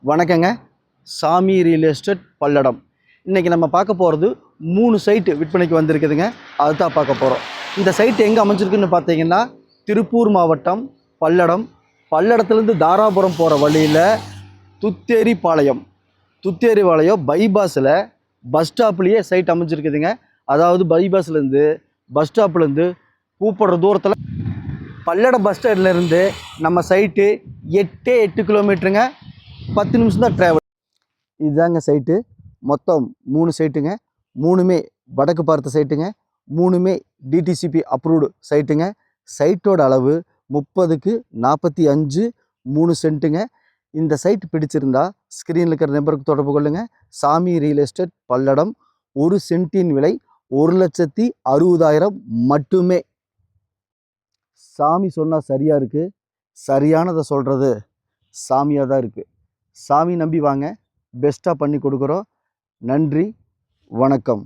வணக்கங்க. சாமி real estate Palladam. இன்றைக்கி நம்ம பார்க்க போகிறது 3 சைட்டு விற்பனைக்கு வந்திருக்குதுங்க. அதுதான் பார்க்க போகிறோம். இந்த சைட்டு எங்கே அமைஞ்சிருக்குன்னு பார்த்தீங்கன்னா திருப்பூர் மாவட்டம் பல்லடம். பல்லடத்துலேருந்து தாராபுரம் போகிற வழியில் துத்தேரி பாளையம் பைபாஸில் பஸ் ஸ்டாப்லேயே சைட் அமைஞ்சிருக்குதுங்க. அதாவது பைபாஸ்லேருந்து பஸ் ஸ்டாப்லேருந்து கூப்பிடுற தூரத்தில் பல்லடம் பஸ் ஸ்டாண்ட்லேருந்து நம்ம சைட்டு 8 கிலோமீட்டருங்க. 10 நிமிஷம் தான் ட்ராவல். இதுதாங்க சைட்டு. மொத்தம் 3 சைட்டுங்க. 3மே வடக்கு பார்த்த சைட்டுங்க. 3மே டிடிசிபி அப்ரூவ்டு சைட்டுங்க. சைட்டோட அளவு 30க்கு 45 3 சென்ட்டுங்க. இந்த சைட் பிடிச்சிருந்தா ஸ்க்ரீனில் இருக்கிற நம்பருக்கு தொடர்பு கொள்ளுங்கள். சாமி ரியல் எஸ்டேட் பல்லடம். 1 சென்ட்டின் விலை 1,60,000 மட்டுமே. சாமி சொன்னால் சரியாக இருக்குது. சரியானதை சொல்கிறது சாமியாக தான் இருக்குது. சாமி நம்பி வாங்க, பெஸ்ட்டாக பண்ணி கொடுக்குறோம். நன்றி, வணக்கம்.